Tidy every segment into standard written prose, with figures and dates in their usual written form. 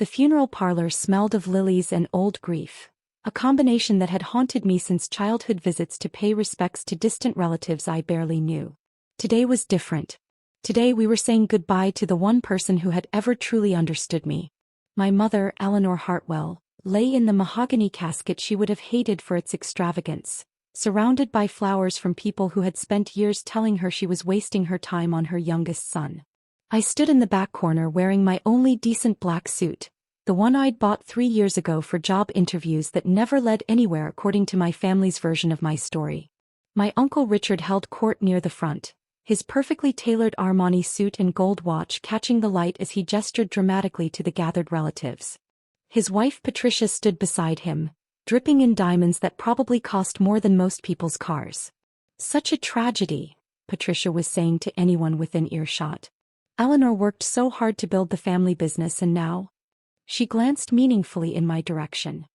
The funeral parlor smelled of lilies and old grief, a combination that had haunted me since childhood visits to pay respects to distant relatives I barely knew. Today was different. Today we were saying goodbye to the one person who had ever truly understood me. My mother, Eleanor Hartwell, lay in the mahogany casket she would have hated for its extravagance, surrounded by flowers from people who had spent years telling her she was wasting her time on her youngest son. I stood in the back corner wearing my only decent black suit, the one I'd bought 3 years ago for job interviews that never led anywhere according to my family's version of my story. My Uncle Richard held court near the front, his perfectly tailored Armani suit and gold watch catching the light as he gestured dramatically to the gathered relatives. His wife Patricia stood beside him, dripping in diamonds that probably cost more than most people's cars. "Such a tragedy," Patricia was saying to anyone within earshot. "Eleanor worked so hard to build the family business and now—" She glanced meaningfully in my direction.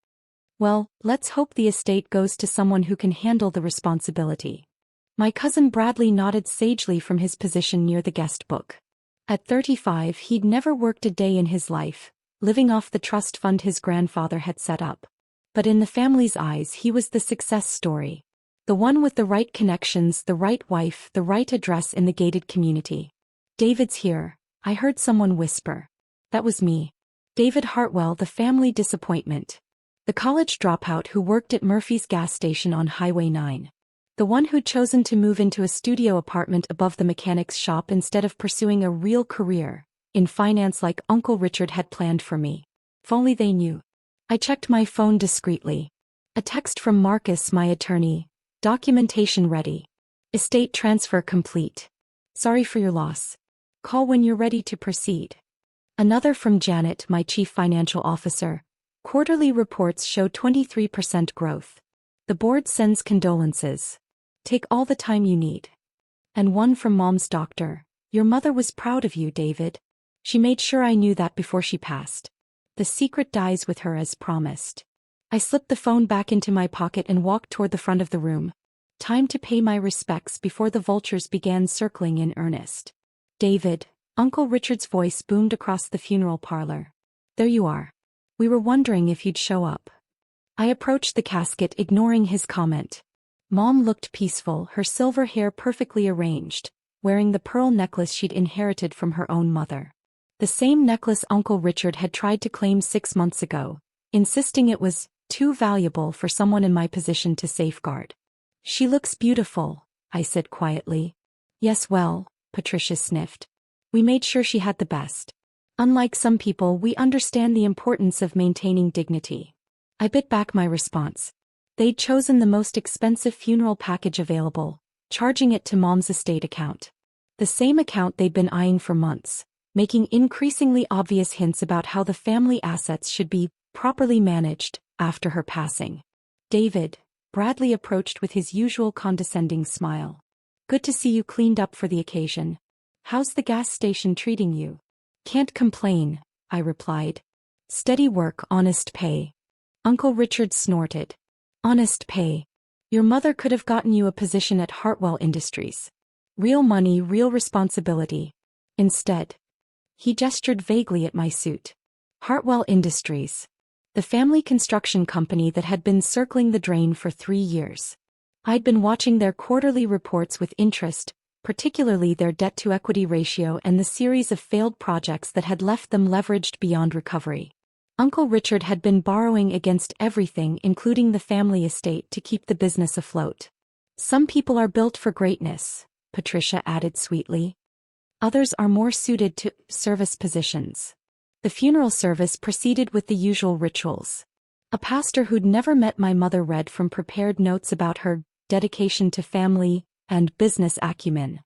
"Well, let's hope the estate goes to someone who can handle the responsibility." My cousin Bradley nodded sagely from his position near the guest book. At 35 he'd never worked a day in his life, living off the trust fund his grandfather had set up. But in the family's eyes he was the success story. The one with the right connections, the right wife, the right address in the gated community. "David's here," I heard someone whisper. That was me. David Hartwell, the family disappointment. The college dropout who worked at Murphy's gas station on Highway 9. The one who'd chosen to move into a studio apartment above the mechanic's shop instead of pursuing a real career in finance like Uncle Richard had planned for me. If only they knew. I checked my phone discreetly. A text from Marcus, my attorney. "Documentation ready. Estate transfer complete. Sorry for your loss. Call when you're ready to proceed." Another from Janet, my chief financial officer. "Quarterly reports show 23% growth. The board sends condolences. Take all the time you need." And one from Mom's doctor. "Your mother was proud of you, David. She made sure I knew that before she passed. The secret dies with her as promised." I slipped the phone back into my pocket and walked toward the front of the room. Time to pay my respects before the vultures began circling in earnest. "David," Uncle Richard's voice boomed across the funeral parlor. "There you are. We were wondering if you'd show up." I approached the casket, ignoring his comment. Mom looked peaceful, her silver hair perfectly arranged, wearing the pearl necklace she'd inherited from her own mother. The same necklace Uncle Richard had tried to claim 6 months ago, insisting it was too valuable for someone in my position to safeguard. "She looks beautiful," I said quietly. "Yes, well," Patricia sniffed. "We made sure she had the best. Unlike some people, we understand the importance of maintaining dignity." I bit back my response. They'd chosen the most expensive funeral package available, charging it to Mom's estate account. The same account they'd been eyeing for months, making increasingly obvious hints about how the family assets should be properly managed after her passing. "David," Bradley approached with his usual condescending smile. "Good to see you cleaned up for the occasion. How's the gas station treating you?" "Can't complain," I replied. "Steady work, honest pay." Uncle Richard snorted. "Honest pay. Your mother could have gotten you a position at Hartwell Industries. Real money, real responsibility. Instead." He gestured vaguely at my suit. Hartwell Industries. The family construction company that had been circling the drain for 3 years. I'd been watching their quarterly reports with interest, particularly their debt-to-equity ratio and the series of failed projects that had left them leveraged beyond recovery. Uncle Richard had been borrowing against everything, including the family estate, to keep the business afloat. "Some people are built for greatness," Patricia added sweetly. "Others are more suited to service positions." The funeral service proceeded with the usual rituals. A pastor who'd never met my mother read from prepared notes about her dedication to family and business acumen.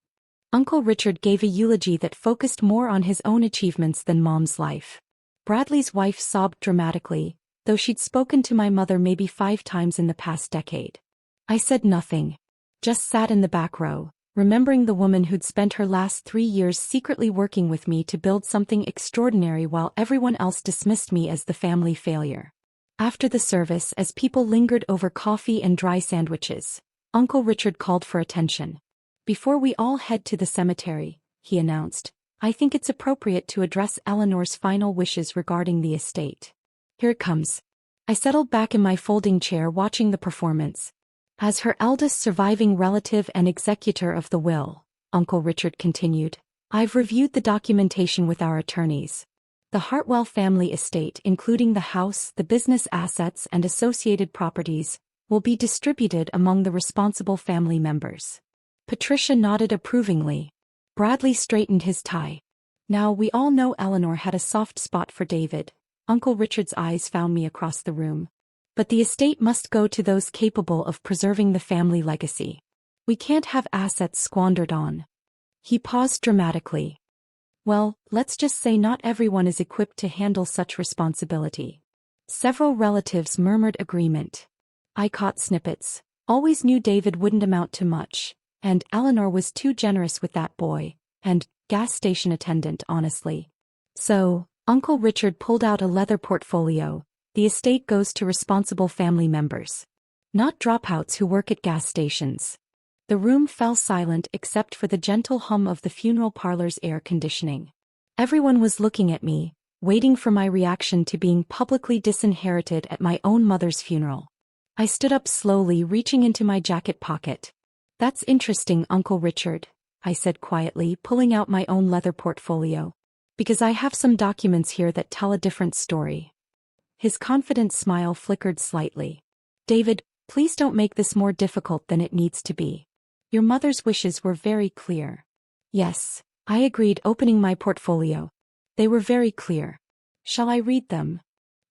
Uncle Richard gave a eulogy that focused more on his own achievements than Mom's life. Bradley's wife sobbed dramatically, though she'd spoken to my mother maybe 5 times in the past decade. I said nothing. Just sat in the back row, remembering the woman who'd spent her last 3 years secretly working with me to build something extraordinary while everyone else dismissed me as the family failure. After the service, as people lingered over coffee and dry sandwiches, Uncle Richard called for attention. "Before we all head to the cemetery," he announced, I think it's appropriate to address Eleanor's final wishes regarding the estate. Here it comes. I settled back in my folding chair watching the performance. As her eldest surviving relative and executor of the will, Uncle Richard continued, I've reviewed the documentation with our attorneys. The Hartwell family estate, including the house, the business assets, and associated properties, will be distributed among the responsible family members. Patricia nodded approvingly. Bradley straightened his tie. Now, we all know Eleanor had a soft spot for David. Uncle Richard's eyes found me across the room. But the estate must go to those capable of preserving the family legacy. We can't have assets squandered on. He paused dramatically. Well, let's just say not everyone is equipped to handle such responsibility. Several relatives murmured agreement. I caught snippets. Always knew David wouldn't amount to much, and Eleanor was too generous with that boy, and gas station attendant, honestly. So, Uncle Richard pulled out a leather portfolio. The estate goes to responsible family members. Not dropouts who work at gas stations. The room fell silent except for the gentle hum of the funeral parlor's air conditioning. Everyone was looking at me, waiting for my reaction to being publicly disinherited at my own mother's funeral. I stood up slowly, reaching into my jacket pocket. That's interesting, Uncle Richard, I said quietly, pulling out my own leather portfolio. Because I have some documents here that tell a different story. His confident smile flickered slightly. David, please don't make this more difficult than it needs to be. Your mother's wishes were very clear. Yes, I agreed, opening my portfolio. They were very clear. Shall I read them?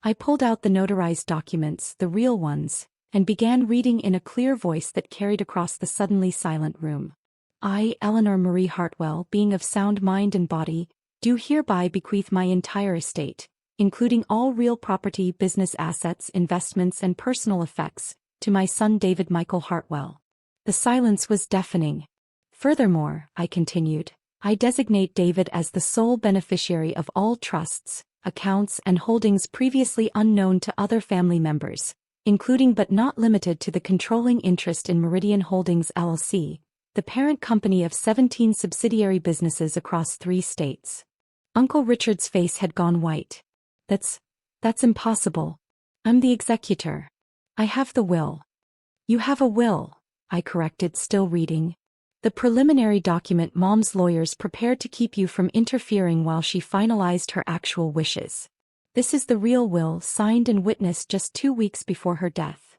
I pulled out the notarized documents, the real ones, and began reading in a clear voice that carried across the suddenly silent room. I, Eleanor Marie Hartwell, being of sound mind and body, do hereby bequeath my entire estate, including all real property, business assets, investments, and personal effects, to my son David Michael Hartwell. The silence was deafening. Furthermore, I continued, I designate David as the sole beneficiary of all trusts, accounts, and holdings previously unknown to other family members, including but not limited to the controlling interest in Meridian Holdings LLC, the parent company of 17 subsidiary businesses across 3 states. Uncle Richard's face had gone white. That's impossible. I'm the executor. I have the will. You have a will, I corrected, still reading. The preliminary document Mom's lawyers prepared to keep you from interfering while she finalized her actual wishes. This is the real will, signed and witnessed just 2 weeks before her death.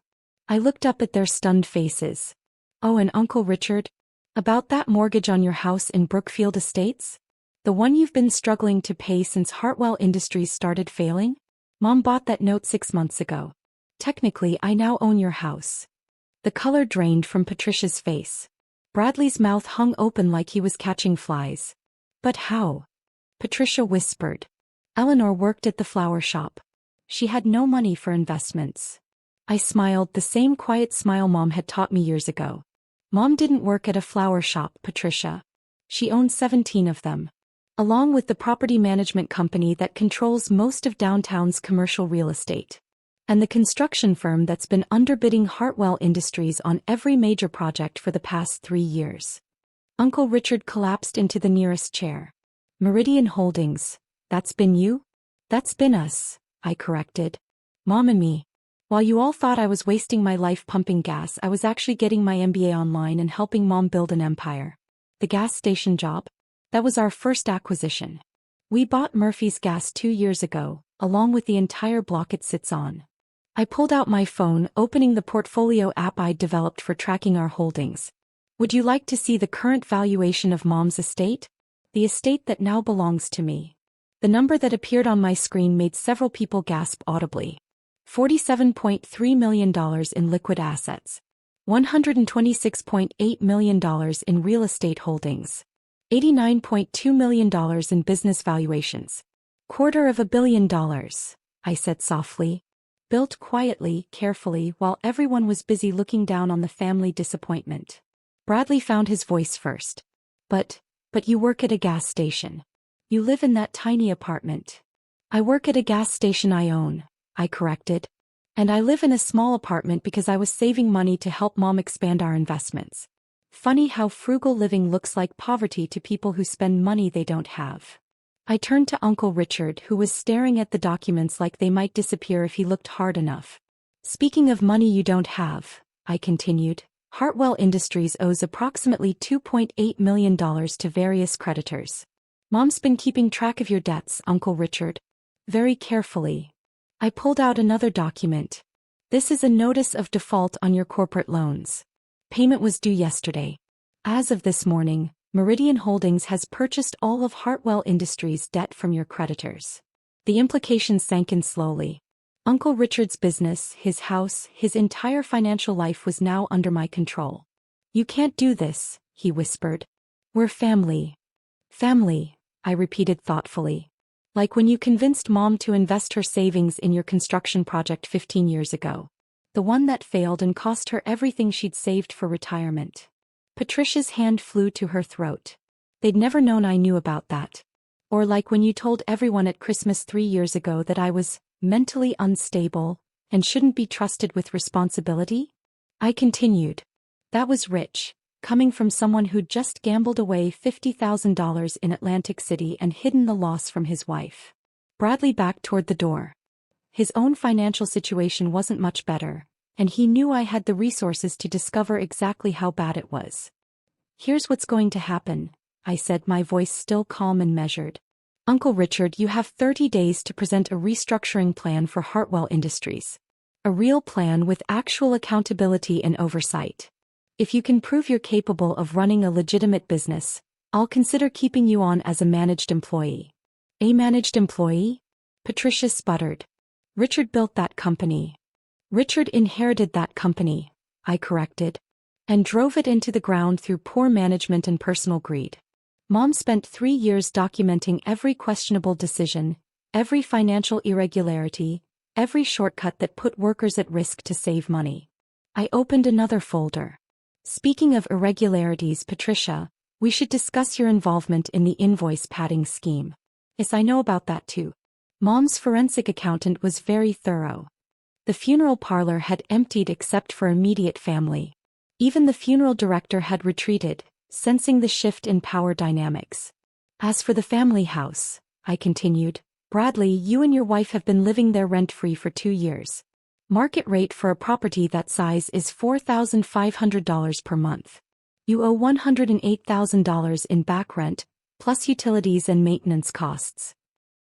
I looked up at their stunned faces. Oh, and Uncle Richard? About that mortgage on your house in Brookfield Estates? The one you've been struggling to pay since Hartwell Industries started failing? Mom bought that note 6 months ago. Technically, I now own your house. The color drained from Patricia's face. Bradley's mouth hung open like he was catching flies. But how? Patricia whispered. Eleanor worked at the flower shop. She had no money for investments. I smiled, the same quiet smile Mom had taught me years ago. Mom didn't work at a flower shop, Patricia. She owned 17 of them, along with the property management company that controls most of downtown's commercial real estate, and the construction firm that's been underbidding Hartwell Industries on every major project for the past 3 years. Uncle Richard collapsed into the nearest chair. Meridian Holdings, that's been you? That's been us, I corrected. Mom and me. While you all thought I was wasting my life pumping gas, I was actually getting my MBA online and helping Mom build an empire. The gas station job? That was our first acquisition. We bought Murphy's Gas 2 years ago, along with the entire block it sits on. I pulled out my phone, opening the portfolio app I'd developed for tracking our holdings. Would you like to see the current valuation of Mom's estate? The estate that now belongs to me. The number that appeared on my screen made several people gasp audibly. $47.3 million in liquid assets. $126.8 million in real estate holdings. $89.2 million in business valuations. $250 million, I said softly. Built quietly, carefully, while everyone was busy looking down on the family disappointment. Bradley found his voice first. But you work at a gas station. You live in that tiny apartment. I work at a gas station I own, I corrected. And I live in a small apartment because I was saving money to help Mom expand our investments. Funny how frugal living looks like poverty to people who spend money they don't have. I turned to Uncle Richard, who was staring at the documents like they might disappear if he looked hard enough. Speaking of money you don't have, I continued, Hartwell Industries owes approximately $2.8 million to various creditors. Mom's been keeping track of your debts, Uncle Richard. Very carefully. I pulled out another document. This is a notice of default on your corporate loans. Payment was due yesterday. As of this morning, Meridian Holdings has purchased all of Hartwell Industries' debt from your creditors. The implications sank in slowly. Uncle Richard's business, his house, his entire financial life was now under my control. You can't do this, he whispered. We're family. Family, I repeated thoughtfully. Like when you convinced Mom to invest her savings in your construction project 15 years ago. The one that failed and cost her everything she'd saved for retirement. Patricia's hand flew to her throat. They'd never known I knew about that. Or like when you told everyone at Christmas 3 years ago that I was mentally unstable and shouldn't be trusted with responsibility? I continued. That was rich, coming from someone who'd just gambled away $50,000 in Atlantic City and hidden the loss from his wife. Bradley backed toward the door. His own financial situation wasn't much better, and he knew I had the resources to discover exactly how bad it was. Here's what's going to happen, I said, my voice still calm and measured. Uncle Richard, you have 30 days to present a restructuring plan for Hartwell Industries. A real plan with actual accountability and oversight. If you can prove you're capable of running a legitimate business, I'll consider keeping you on as a managed employee. A managed employee? Patricia sputtered. Richard built that company. Richard inherited that company, I corrected, and drove it into the ground through poor management and personal greed. Mom spent 3 years documenting every questionable decision, every financial irregularity, every shortcut that put workers at risk to save money. I opened another folder. Speaking of irregularities, Patricia, we should discuss your involvement in the invoice padding scheme. Yes, I know about that too. Mom's forensic accountant was very thorough. The funeral parlor had emptied except for immediate family. Even the funeral director had retreated, sensing the shift in power dynamics. As for the family house, I continued, Bradley, you and your wife have been living there rent-free for 2 years. Market rate for a property that size is $4,500 per month. You owe $108,000 in back rent, plus utilities and maintenance costs.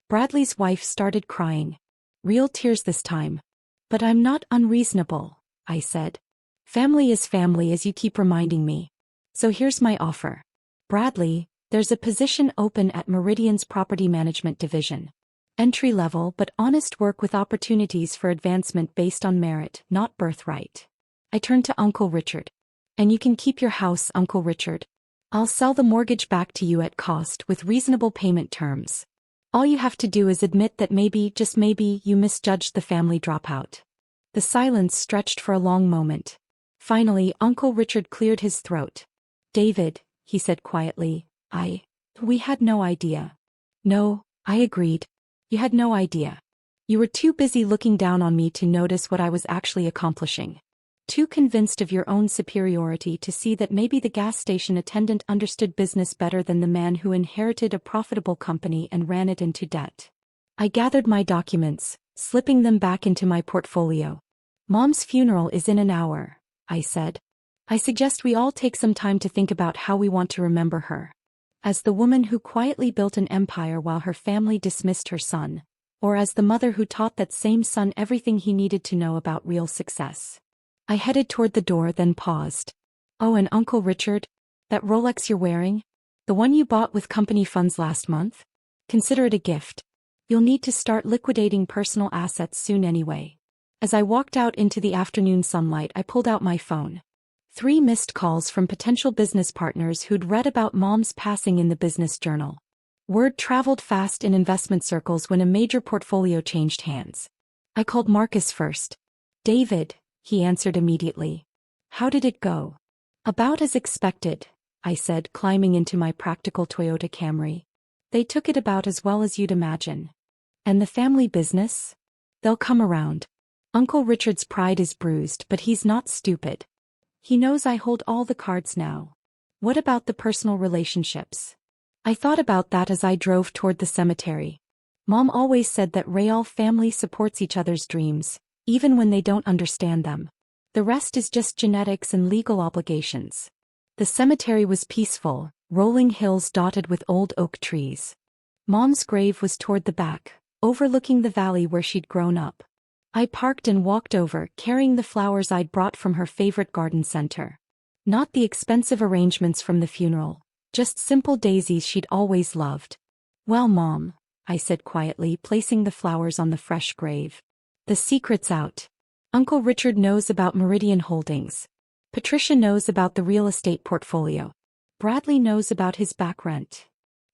Bradley's wife started crying. Real tears this time. But I'm not unreasonable, I said. Family is family, as you keep reminding me. So here's my offer. Bradley, there's a position open at Meridian's property management division. Entry-level but honest work with opportunities for advancement based on merit, not birthright. I turned to Uncle Richard. And you can keep your house, Uncle Richard. I'll sell the mortgage back to you at cost with reasonable payment terms. All you have to do is admit that maybe, just maybe, you misjudged the family dropout. The silence stretched for a long moment. Finally, Uncle Richard cleared his throat. David, he said quietly, we had no idea. No, I agreed. You had no idea. You were too busy looking down on me to notice what I was actually accomplishing. Too convinced of your own superiority to see that maybe the gas station attendant understood business better than the man who inherited a profitable company and ran it into debt. I gathered my documents, slipping them back into my portfolio. Mom's funeral is in an hour, I said. I suggest we all take some time to think about how we want to remember her. As the woman who quietly built an empire while her family dismissed her son, or as the mother who taught that same son everything he needed to know about real success. I headed toward the door, then paused. Oh, and Uncle Richard, that Rolex you're wearing? The one you bought with company funds last month? Consider it a gift. You'll need to start liquidating personal assets soon anyway. As I walked out into the afternoon sunlight, I pulled out my phone. 3 missed calls from potential business partners who'd read about Mom's passing in the business journal. Word traveled fast in investment circles when a major portfolio changed hands. I called Marcus first. David, he answered immediately. How did it go? About as expected, I said, climbing into my practical Toyota Camry. They took it about as well as you'd imagine. And the family business? They'll come around. Uncle Richard's pride is bruised, but he's not stupid. He knows I hold all the cards now. What about the personal relationships? I thought about that as I drove toward the cemetery. Mom always said that Real family supports each other's dreams, even when they don't understand them. The rest is just genetics and legal obligations. The cemetery was peaceful, rolling hills dotted with old oak trees. Mom's grave was toward the back, overlooking the valley where she'd grown up. I parked and walked over, carrying the flowers I'd brought from her favorite garden center. Not the expensive arrangements from the funeral, just simple daisies she'd always loved. "Well, Mom," I said quietly, placing the flowers on the fresh grave. "The secret's out. Uncle Richard knows about Meridian Holdings. Patricia knows about the real estate portfolio. Bradley knows about his back rent."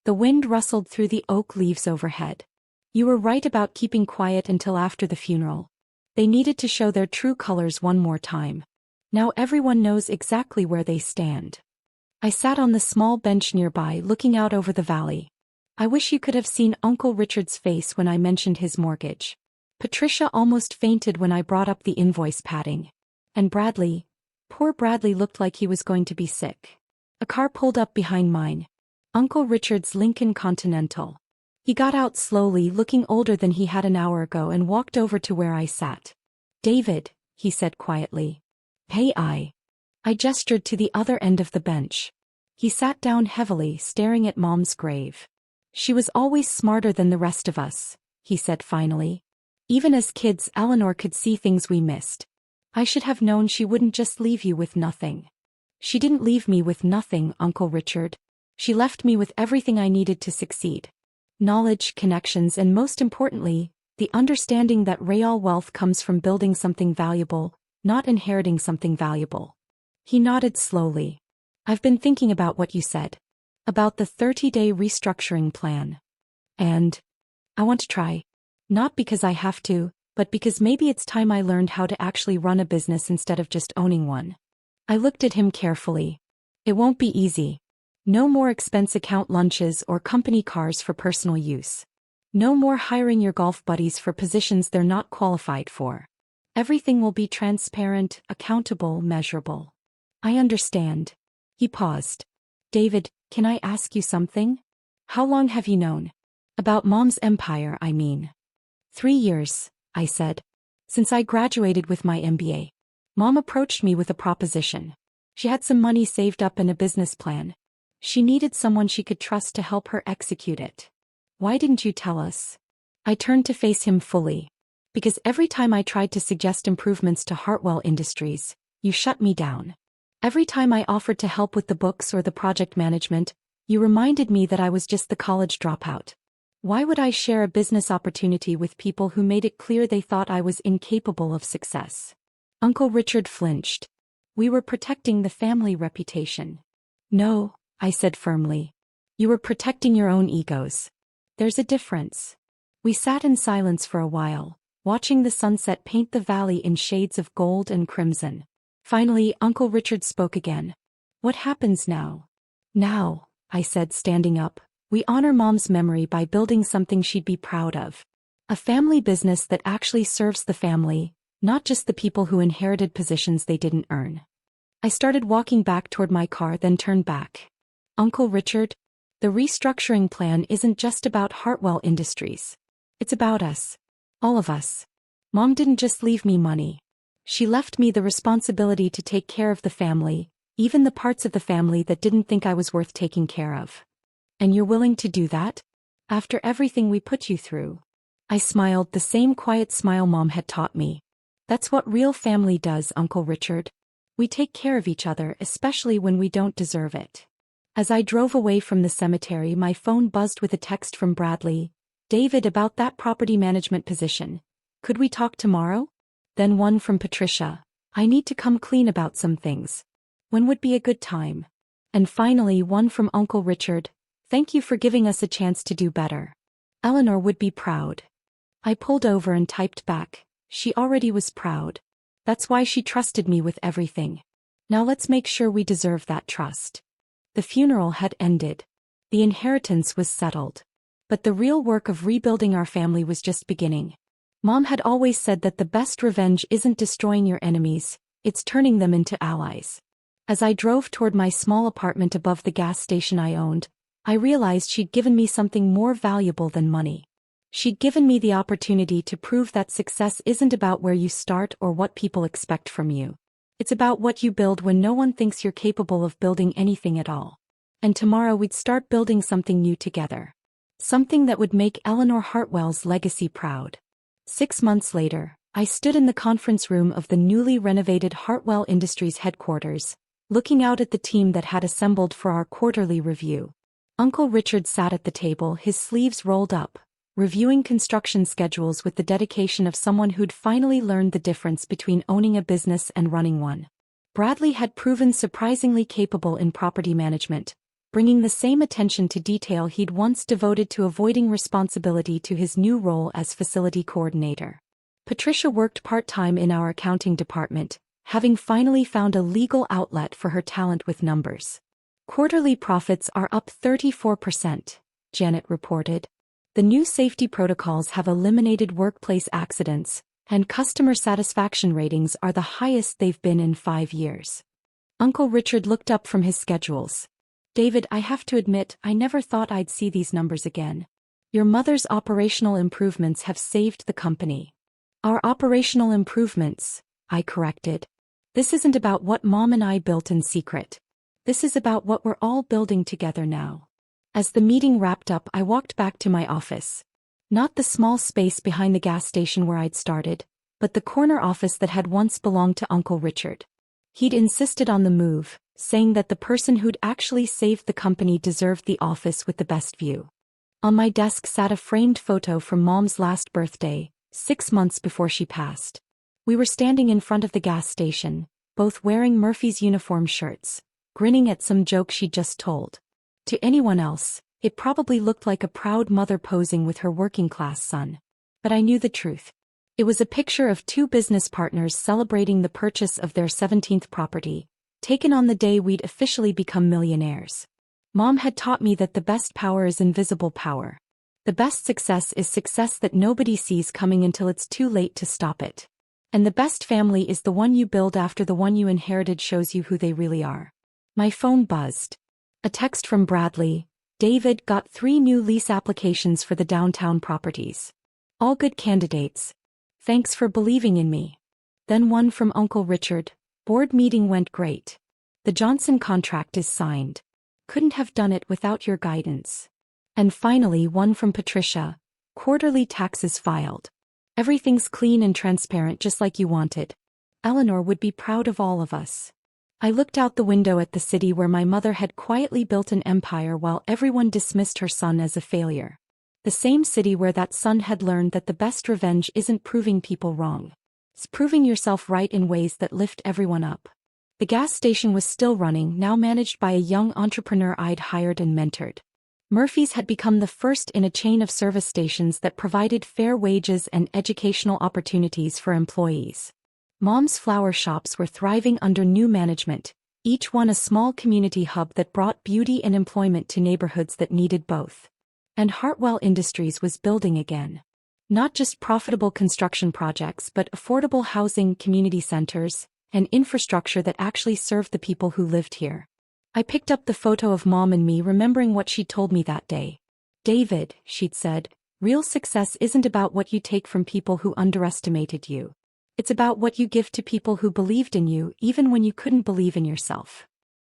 The wind rustled through the oak leaves overhead. "You were right about keeping quiet until after the funeral. They needed to show their true colors one more time. Now everyone knows exactly where they stand." I sat on the small bench nearby, looking out over the valley. I wish you could have seen Uncle Richard's face when I mentioned his mortgage. Patricia almost fainted when I brought up the invoice padding. And Bradley, poor Bradley, looked like he was going to be sick. A car pulled up behind mine. Uncle Richard's Lincoln Continental. He got out slowly, looking older than he had an hour ago, and walked over to where I sat. "David," he said quietly. "Hey, I gestured to the other end of the bench. He sat down heavily, staring at Mom's grave. "She was always smarter than the rest of us," he said finally. "Even as kids, Eleanor could see things we missed. I should have known she wouldn't just leave you with nothing." "She didn't leave me with nothing, Uncle Richard. She left me with everything I needed to succeed. Knowledge, connections, and most importantly, the understanding that real wealth comes from building something valuable, not inheriting something valuable." He nodded slowly. "I've been thinking about what you said. About the 30-day restructuring plan. And I want to try. Not because I have to, but because maybe it's time I learned how to actually run a business instead of just owning one." I looked at him carefully. "It won't be easy. No more expense account lunches or company cars for personal use. No more hiring your golf buddies for positions they're not qualified for. Everything will be transparent, accountable, measurable." "I understand." He paused. "David, can I ask you something? How long have you known? About Mom's empire, I mean." 3 years, I said. "Since I graduated with my MBA. Mom approached me with a proposition. She had some money saved up and a business plan. She needed someone she could trust to help her execute it. Why didn't you tell us?" I turned to face him fully. "Because every time I tried to suggest improvements to Hartwell Industries, you shut me down. Every time I offered to help with the books or the project management, you reminded me that I was just the college dropout. Why would I share a business opportunity with people who made it clear they thought I was incapable of success?" Uncle Richard flinched. "We were protecting the family reputation." "No," I said firmly. "You were protecting your own egos. There's a difference." We sat in silence for a while, watching the sunset paint the valley in shades of gold and crimson. Finally, Uncle Richard spoke again. "What happens now?" "Now," I said, standing up, "we honor Mom's memory by building something she'd be proud of. A family business that actually serves the family, not just the people who inherited positions they didn't earn." I started walking back toward my car, then turned back. "Uncle Richard, the restructuring plan isn't just about Hartwell Industries. It's about us. All of us. Mom didn't just leave me money. She left me the responsibility to take care of the family, even the parts of the family that didn't think I was worth taking care of. And you're willing to do that? After everything we put you through?" I smiled, the same quiet smile Mom had taught me. "That's what real family does, Uncle Richard. We take care of each other, especially when we don't deserve it." As I drove away from the cemetery, my phone buzzed with a text from Bradley. "David, about that property management position. Could we talk tomorrow?" Then one from Patricia. "I need to come clean about some things. When would be a good time?" And finally one from Uncle Richard. "Thank you for giving us a chance to do better. Eleanor would be proud." I pulled over and typed back. She already was proud. That's why she trusted me with everything. Now let's make sure we deserve that trust. The funeral had ended. The inheritance was settled. But the real work of rebuilding our family was just beginning. Mom had always said that the best revenge isn't destroying your enemies, it's turning them into allies. As I drove toward my small apartment above the gas station I owned, I realized she'd given me something more valuable than money. She'd given me the opportunity to prove that success isn't about where you start or what people expect from you. It's about what you build when no one thinks you're capable of building anything at all. And tomorrow we'd start building something new together. Something that would make Eleanor Hartwell's legacy proud. 6 months later, I stood in the conference room of the newly renovated Hartwell Industries headquarters, looking out at the team that had assembled for our quarterly review. Uncle Richard sat at the table, his sleeves rolled up, reviewing construction schedules with the dedication of someone who'd finally learned the difference between owning a business and running one. Bradley had proven surprisingly capable in property management, bringing the same attention to detail he'd once devoted to avoiding responsibility to his new role as facility coordinator. Patricia worked part-time in our accounting department, having finally found a legal outlet for her talent with numbers. Quarterly profits are up 34%, Janet reported. The new safety protocols have eliminated workplace accidents, and customer satisfaction ratings are the highest they've been in 5 years. Uncle Richard looked up from his schedules. David, I have to admit, I never thought I'd see these numbers again. Your mother's operational improvements have saved the company. Our operational improvements, I corrected. This isn't about what Mom and I built in secret. This is about what we're all building together now. As the meeting wrapped up, I walked back to my office. Not the small space behind the gas station where I'd started, but the corner office that had once belonged to Uncle Richard. He'd insisted on the move, saying that the person who'd actually saved the company deserved the office with the best view. On my desk sat a framed photo from Mom's last birthday, 6 months before she passed. We were standing in front of the gas station, both wearing Murphy's uniform shirts, grinning at some joke she'd just told. To anyone else, it probably looked like a proud mother posing with her working-class son. But I knew the truth. It was a picture of 2 business partners celebrating the purchase of their 17th property, taken on the day we'd officially become millionaires. Mom had taught me that the best power is invisible power. The best success is success that nobody sees coming until it's too late to stop it. And the best family is the one you build after the one you inherited shows you who they really are. My phone buzzed. A text from Bradley. David, got 3 new lease applications for the downtown properties. All good candidates. Thanks for believing in me. Then one from Uncle Richard. Board meeting went great. The Johnson contract is signed. Couldn't have done it without your guidance. And finally one from Patricia. Quarterly taxes filed. Everything's clean and transparent just like you wanted. Eleanor would be proud of all of us. I looked out the window at the city where my mother had quietly built an empire while everyone dismissed her son as a failure. The same city where that son had learned that the best revenge isn't proving people wrong. It's proving yourself right in ways that lift everyone up. The gas station was still running, now managed by a young entrepreneur I'd hired and mentored. Murphy's had become the first in a chain of service stations that provided fair wages and educational opportunities for employees. Mom's flower shops were thriving under new management, each one a small community hub that brought beauty and employment to neighborhoods that needed both. And Hartwell Industries was building again. Not just profitable construction projects but affordable housing, community centers, and infrastructure that actually served the people who lived here. I picked up the photo of Mom and me, remembering what she'd told me that day. David, she'd said, real success isn't about what you take from people who underestimated you. It's about what you give to people who believed in you even when you couldn't believe in yourself.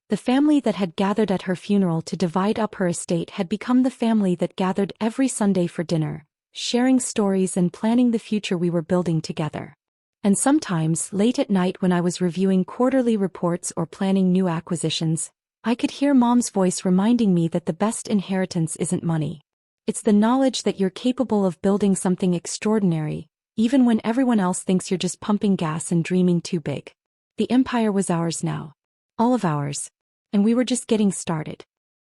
The family that had gathered at her funeral to divide up her estate had become the family that gathered every Sunday for dinner, sharing stories and planning the future we were building together. And sometimes, late at night when I was reviewing quarterly reports or planning new acquisitions, I could hear Mom's voice reminding me that the best inheritance isn't money. It's the knowledge that you're capable of building something extraordinary, even when everyone else thinks you're just pumping gas and dreaming too big. The empire was ours now. All of ours. And we were just getting started.